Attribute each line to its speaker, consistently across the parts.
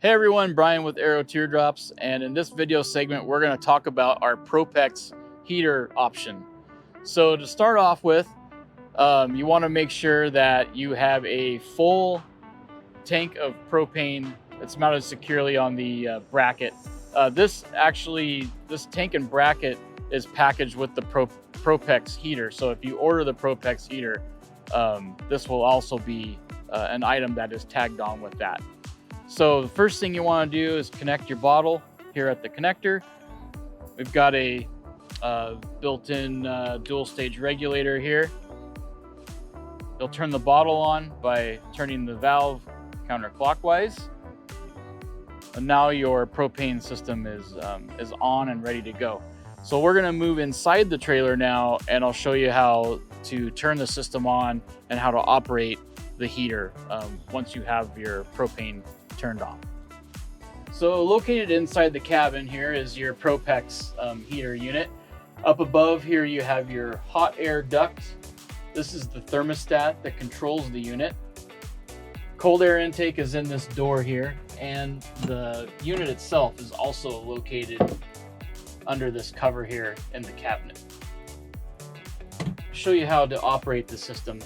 Speaker 1: Hey everyone, Brian with Aero Teardrops, and in this video segment we're going to talk about our Propex heater option. So to start off with, you want to make sure that you have a full tank of propane that's mounted securely on the bracket. This tank and bracket is packaged with the Propex heater. So if you order the Propex heater, this will also be an item that is tagged on with that. So the first thing you want to do is connect your bottle here at the connector. We've got a built-in dual stage regulator here. You'll turn the bottle on by turning the valve counterclockwise. And now your propane system is on and ready to go. So we're gonna move inside the trailer now, and I'll show you how to turn the system on and how to operate the heater once you have your propane turned on. So located inside the cabin here is your Propex heater unit. Up above here you have your hot air duct. This is the thermostat that controls the unit. Cold air intake is in this door here, and the unit itself is also located under this cover here in the cabinet. I'll show you how to operate the system.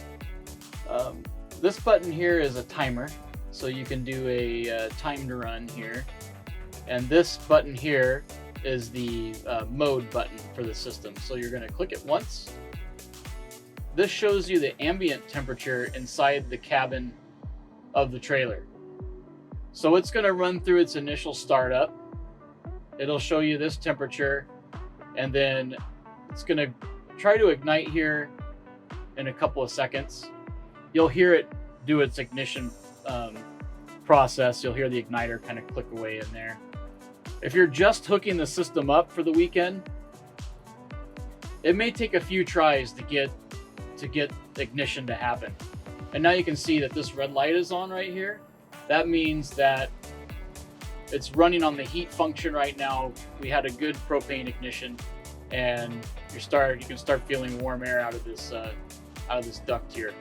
Speaker 1: This button here is a timer. So you can do a timed run here. And this button here is the mode button for the system. So you're going to click it once. This shows you the ambient temperature inside the cabin of the trailer. So it's going to run through its initial startup. It'll show you this temperature, and then it's going to try to ignite here in a couple of seconds. You'll hear it do its ignition process. You'll hear the igniter kind of click away in there. If you're just hooking the system up for the weekend, it may take a few tries to get ignition to happen. And now you can see that this red light is on right here. That means that it's running on the heat function right now. We had a good propane ignition, and you can start feeling warm air out of this duct here.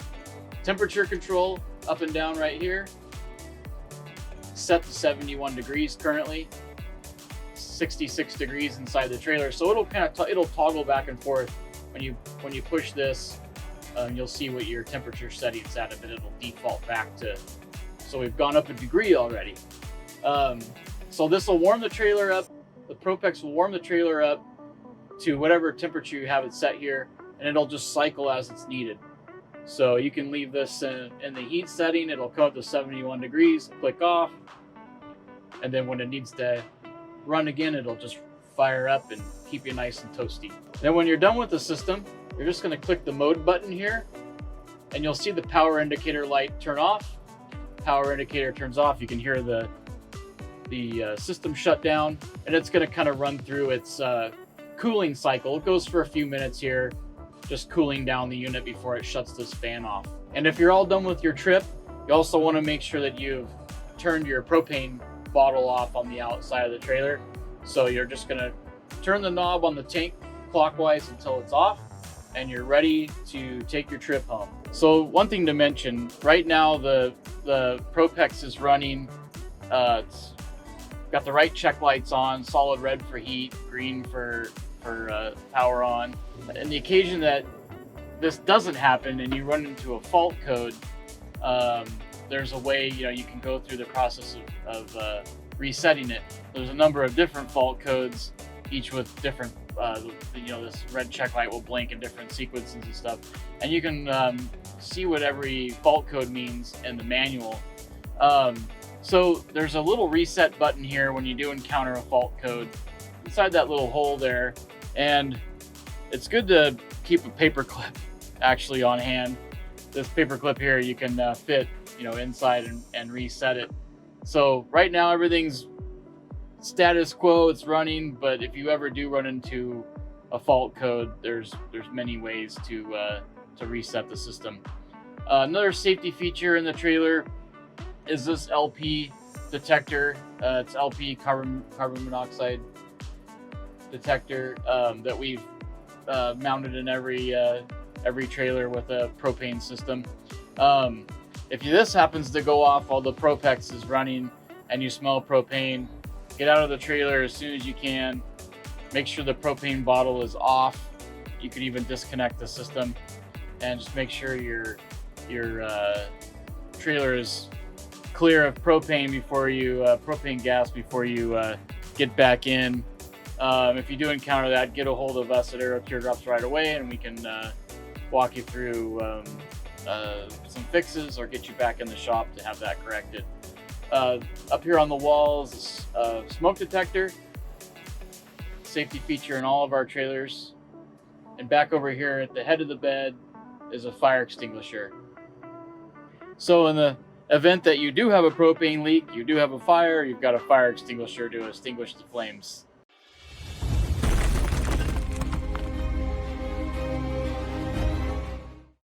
Speaker 1: Temperature control up and down right here, set to 71 degrees currently, 66 degrees inside the trailer. So it'll toggle back and forth. When you push this, you'll see what your temperature setting's at, and then it'll default back to. So we've gone up a degree already. So this will warm the trailer up. The Propex will warm the trailer up to whatever temperature you have it set here, and it'll just cycle as it's needed. So you can leave this in the heat setting. It'll come up to 71 degrees, click off, and then when it needs to run again, it'll just fire up and keep you nice and toasty. Then when you're done with the system, you're just going to click the mode button here, and you'll see the power indicator light turn off. Power indicator turns off. You can hear the system shut down, and it's going to kind of run through its cooling cycle. It goes for a few minutes here, just cooling down the unit before it shuts this fan off. And if you're all done with your trip, you also want to make sure that you've turned your propane bottle off on the outside of the trailer. So you're just going to turn the knob on the tank clockwise until it's off, and you're ready to take your trip home. So one thing to mention, right now the Propex is running, it's got the right check lights on, solid red for heat, green for power on. And the occasion that this doesn't happen and you run into a fault code, there's a way you can go through the process of resetting it. There's a number of different fault codes, each with different this red check light will blink in different sequences and stuff, and you can see what every fault code means in the manual. So there's a little reset button here when you do encounter a fault code inside that little hole there, and it's good to keep a paper clip actually on hand. This paper clip here you can fit inside and reset it. So right now everything's status quo, it's running, but if you ever do run into a fault code, there's many ways to reset the system. Another safety feature in the trailer is this LP detector. It's LP carbon monoxide detector that we've mounted in every trailer with a propane system. If this happens to go off while the Propex is running, and you smell propane, get out of the trailer as soon as you can. Make sure the propane bottle is off. You could even disconnect the system, and just make sure your trailer is clear of propane before you propane gas before you get back in. If you do encounter that, get a hold of us at Aero Teardrops right away, and we can walk you through some fixes or get you back in the shop to have that corrected. Up here on the walls, smoke detector, safety feature in all of our trailers. And back over here at the head of the bed is a fire extinguisher. So in the event that you do have a propane leak, you do have a fire, you've got a fire extinguisher to extinguish the flames.